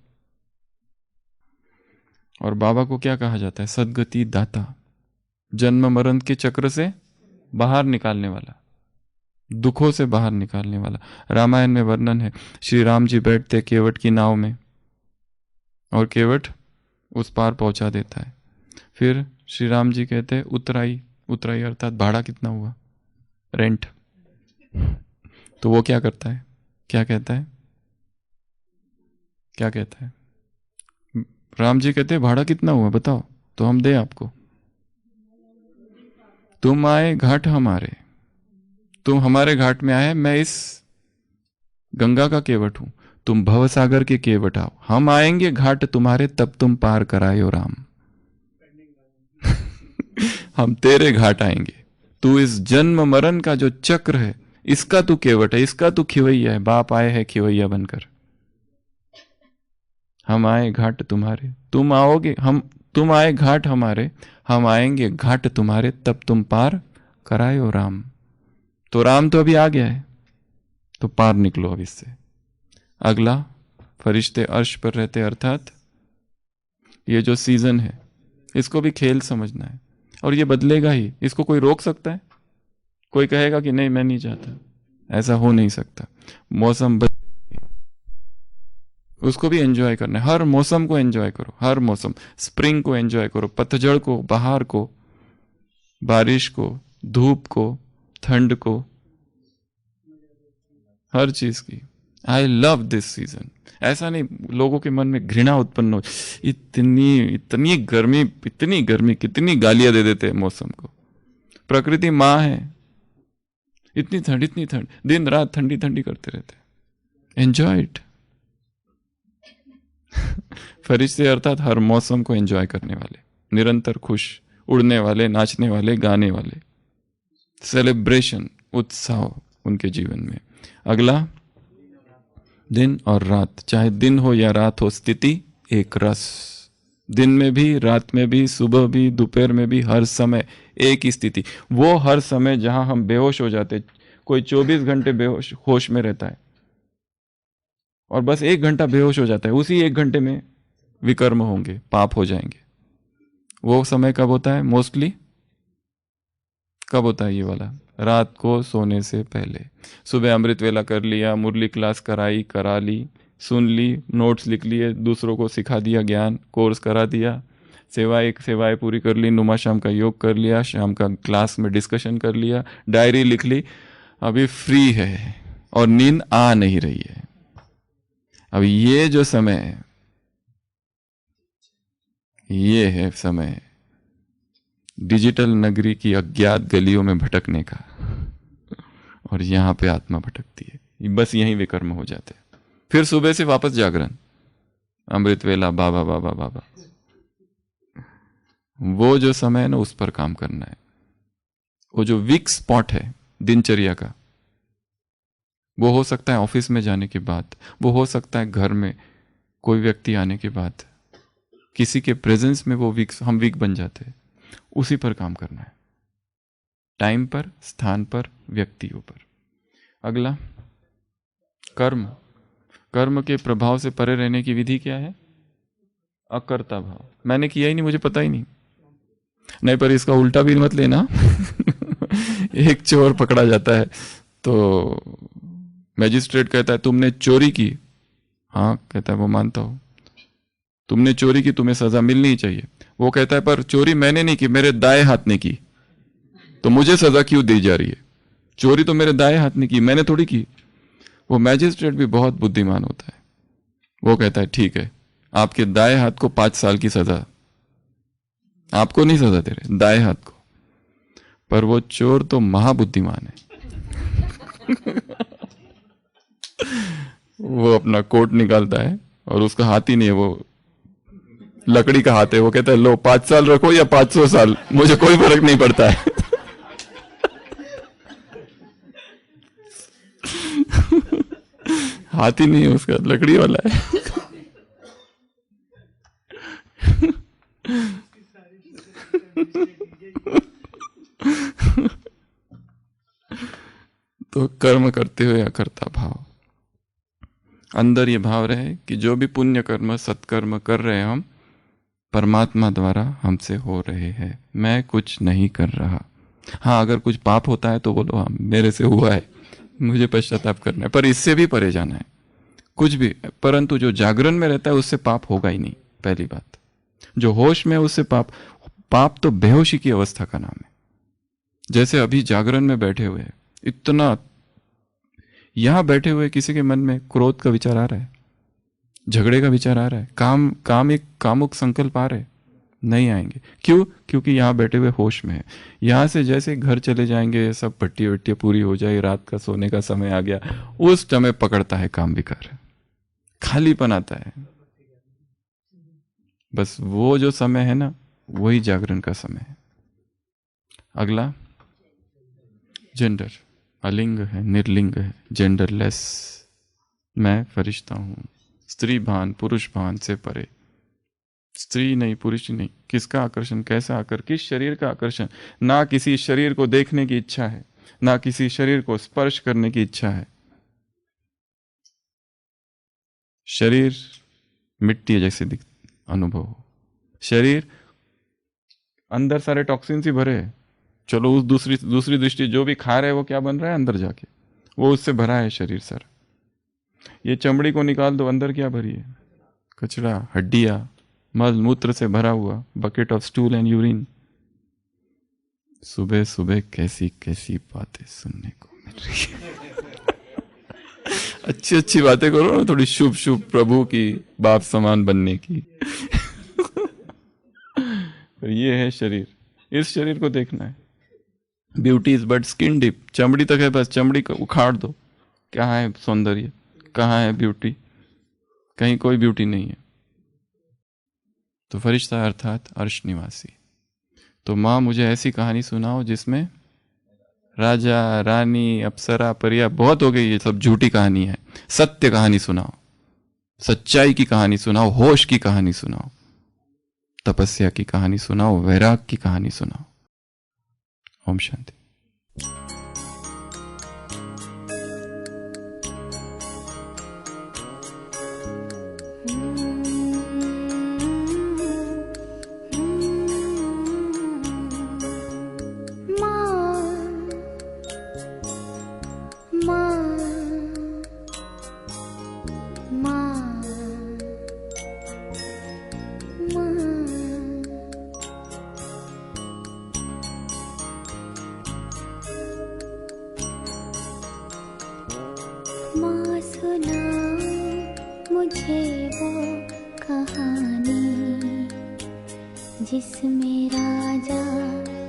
और बाबा को क्या कहा जाता है? सद्गति दाता, जन्म मरण के चक्र से बाहर निकालने वाला, दुखों से बाहर निकालने वाला। रामायण में वर्णन है, श्री राम जी बैठते केवट की नाव में, और केवट उस पार पहुंचा देता है। फिर श्री राम जी कहते हैं उतराई। उतराई अर्थात भाड़ा कितना हुआ, रेंट। तो वो क्या करता है, क्या कहता है, क्या कहता है? राम जी कहते हैं भाड़ा कितना हुआ बताओ तो हम दे आपको। तुम आए घाट हमारे, तुम हमारे घाट में आए, मैं इस गंगा का केवट हूं, तुम भवसागर के केवट आओ, हम आएंगे घाट तुम्हारे, तब तुम पार करायो राम। हम तेरे घाट आएंगे, तू इस जन्म मरण का जो चक्र है, इसका तू केवट है, इसका तू खिवैया है। बाप आए है खिवैया बनकर। हम आए घाट तुम्हारे, तुम आओगे, तुम आए घाट हमारे, हम आएंगे घाट तुम्हारे, तब तुम पार करायो राम। तो राम तो अभी आ गया है, तो पार निकलो अब इससे। अगला, फरिश्ते अर्श पर रहते, अर्थात ये जो सीजन है, इसको भी खेल समझना है, और ये बदलेगा ही। इसको कोई रोक सकता है? कोई कहेगा कि नहीं मैं नहीं चाहता, ऐसा हो नहीं सकता। मौसम उसको भी एंजॉय करना है। हर मौसम को एंजॉय करो, हर मौसम। स्प्रिंग को एंजॉय करो, पतझड़ को, बहार को, बारिश को, धूप को, ठंड को, हर चीज की। I love this season. ऐसा नहीं लोगों के मन में घृणा उत्पन्न हो, इतनी गर्मी, कितनी गालियां दे देते हैं मौसम को। प्रकृति माँ है, इतनी ठंड, दिन रात ठंडी ठंडी करते रहते। Enjoy it. फरिश्ते अर्थात हर मौसम को एंजॉय करने वाले, निरंतर खुश, उड़ने वाले, नाचने वाले, गाने वाले, सेलिब्रेशन, उत्साह उनके जीवन में। अगला, दिन और रात। चाहे दिन हो या रात हो, स्थिति एक रस। दिन में भी, रात में भी, सुबह भी, दोपहर में भी, हर समय एक ही स्थिति। वो हर समय जहां हम बेहोश हो जाते, कोई 24 घंटे बेहोश होश में रहता है और बस 1 घंटा बेहोश हो जाता है, उसी 1 घंटे में विकर्म होंगे, पाप हो जाएंगे। वो समय कब होता है? मोस्टली कब होता है ये वाला? रात को सोने से पहले। सुबह अमृत वेला कर लिया, मुरली क्लास करा ली, सुन ली, नोट्स लिख लिए, दूसरों को सिखा दिया, ज्ञान कोर्स करा दिया, सेवाएं पूरी कर ली, नुमा शाम का योग कर लिया, शाम का क्लास में डिस्कशन कर लिया, डायरी लिख ली, अभी फ्री है और नींद आ नहीं रही है। अब ये जो समय है, ये है समय डिजिटल नगरी की अज्ञात गलियों में भटकने का, और यहां पे आत्मा भटकती है। बस यहीं विकर्म हो जाते हैं। फिर सुबह से वापस जागरण, अमृत वेला, बाबा बाबा बाबा। वो जो समय है ना, उस पर काम करना है। वो जो वीक स्पॉट है दिनचर्या का, वो हो सकता है ऑफिस में जाने के बाद, वो हो सकता है घर में कोई व्यक्ति आने के बाद, किसी के प्रेजेंस में वो हम वीक बन जाते हैं। उसी पर काम करना है, टाइम पर, स्थान पर, व्यक्तियों पर। अगला, कर्म। कर्म के प्रभाव से परे रहने की विधि क्या है? अकर्ता भाव। मैंने किया ही नहीं, मुझे पता ही नहीं, पर इसका उल्टा भी मत लेना। एक चोर पकड़ा जाता है तो मैजिस्ट्रेट कहता है तुमने चोरी की? हाँ, कहता है वो मानता हो। तुमने चोरी की, तुम्हें सजा मिलनी ही चाहिए। वो कहता है पर चोरी मैंने नहीं की, मेरे दाएं हाथ ने की, तो मुझे सजा क्यों दी जा रही है? चोरी तो मेरे दाएं हाथ ने की, मैंने थोड़ी की। वो मैजिस्ट्रेट भी बहुत बुद्धिमान होता है। वो कहता है ठीक है, आपके दाएं हाथ को 5 साल की सजा, आपको नहीं सजा दे रहे, दाएं हाथ को। पर वो चोर तो महाबुद्धिमान है। वो अपना कोट निकालता है और उसका हाथ ही नहीं है, वो लकड़ी का हाथ है। वो कहता है लो 5 साल रखो या 500 साल, मुझे कोई फर्क नहीं पड़ता है। हाथ ही नहीं है उसका, लकड़ी वाला है। तो कर्म करते हुए अकर्ता भाव, अंदर ये भाव रहे कि जो भी पुण्य कर्म, सत्कर्म कर रहे हैं हम, परमात्मा द्वारा हमसे हो रहे हैं, मैं कुछ नहीं कर रहा। हाँ, अगर कुछ पाप होता है तो बोलो हाँ मेरे से हुआ है, मुझे पश्चाताप करना है, पर इससे भी परे जाना है कुछ भी। परंतु जो जागरण में रहता है उससे पाप होगा ही नहीं, पहली बात। जो होश में है उससे पाप तो बेहोशी की अवस्था का नाम है। जैसे अभी जागरण में बैठे हुए हैं, इतना यहां बैठे हुए किसी के मन में क्रोध का विचार आ रहा है, झगड़े का विचार आ रहा है, कामुक संकल्प आ रहे? नहीं आएंगे। क्यों? क्योंकि यहां बैठे हुए होश में है। यहां से जैसे घर चले जाएंगे, सब पट्टी वट्टियां पूरी हो जाए, रात का सोने का समय आ गया, उस समय पकड़ता है काम विकार, खालीपन आता है। बस वो जो समय है ना, वही जागरण का समय है। अगला, जेंडर। अलिंग है, निर्लिंग है, जेंडरलेस। मैं फरिश्ता हूं, स्त्री भान पुरुष भान से परे। स्त्री नहीं, पुरुष नहीं। किसका आकर्षण, कैसा आकर्षण, किस शरीर का आकर्षण? ना किसी शरीर को देखने की इच्छा है, ना किसी शरीर को स्पर्श करने की इच्छा है। शरीर मिट्टी जैसे अनुभव हो, शरीर अंदर सारे टॉक्सिन ही भरे है। चलो उस दूसरी दृष्टि, जो भी खा रहे हैं वो क्या बन रहा है अंदर जाके, वो उससे भरा है शरीर सर। ये चमड़ी को निकाल दो, अंदर क्या भरी है? कचरा, हड्डियां, मल मूत्र से भरा हुआ bucket of stool and urine. सुबह सुबह कैसी कैसी बातें सुनने को मिल रही है। अच्छी अच्छी बातें करो ना, थोड़ी शुभ शुभ, प्रभु की बाप समान बनने की। ये है शरीर, इस शरीर को देखना है। Beauty is but skin deep. चमड़ी तक है, बस चमड़ी को उखाड़ दो, कहाँ है सौंदर्य, कहाँ है ब्यूटी? कहीं कोई ब्यूटी नहीं है। तो फरिश्ता अर्थात अर्श निवासी। तो माँ मुझे ऐसी कहानी सुनाओ जिसमें राजा रानी अप्सरा परिया, बहुत हो गई ये सब झूठी कहानी है। सत्य कहानी सुनाओ, सच्चाई की कहानी सुनाओ, होश की कहानी सुनाओ, तपस्या की कहानी सुनाओ, वैराग की कहानी सुनाओ। ओम शांति। माँ माँ सुनाओ मुझे वो कहानी जिसमें राजा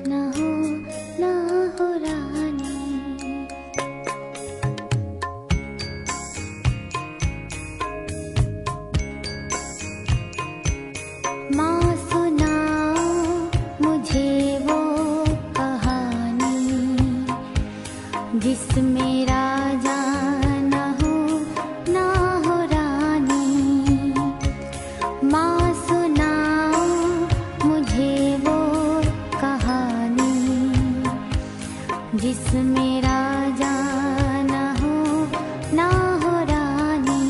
ना हो रानी। माँ सुनाओ मुझे वो कहानी जिसमें राजा ना हो रानी। माँ सुनाओ मुझे वो कहानी जिसमें राजा ना हो रानी।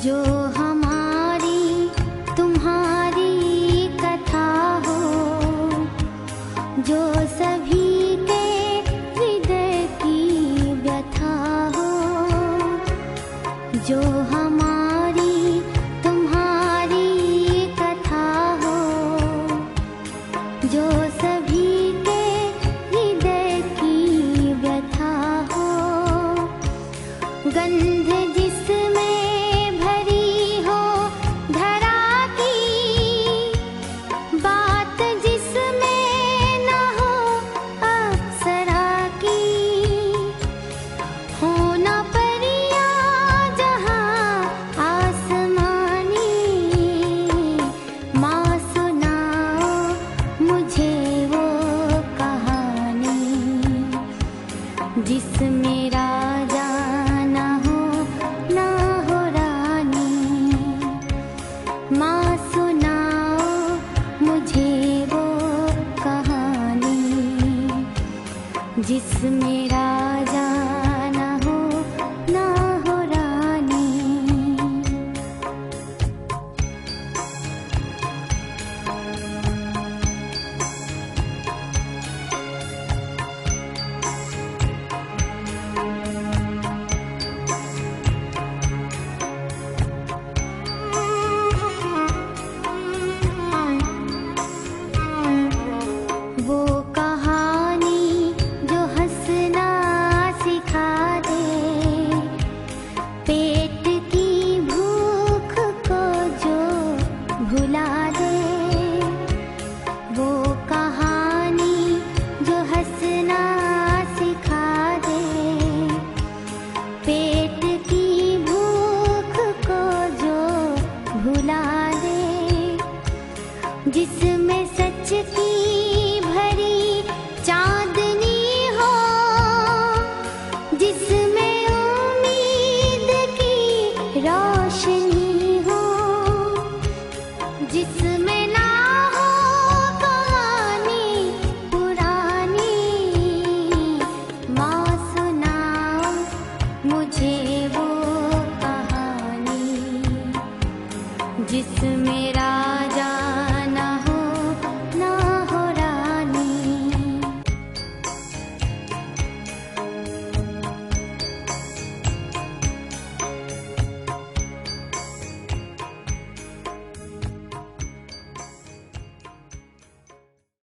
जो हमारी तुम्हारी कथा हो, जो सभी के हृदय की व्यथा हो। जो हमारी तुम्हारी कथा हो, जो सभी के हृदय की व्यथा हो। गंध जिसमें जिसमें राजा ना हो रानी। माँ सुनाओ मुझे वो कहानी जिसमें राजा ना हो रानी। वो कहानी जो हंसना सिखा दे, पेट की भूख को जो भुला दे। वो कहानी जो हंसना सिखा दे, पेट की भूख को जो भुला दे। जिसमें सच की भरी चांदनी हो, जिसमें उम्मीद की रोशनी हो। जिसमें ना हो कहानी पुरानी। माँ सुनाओ मुझे वो कहानी जिसमें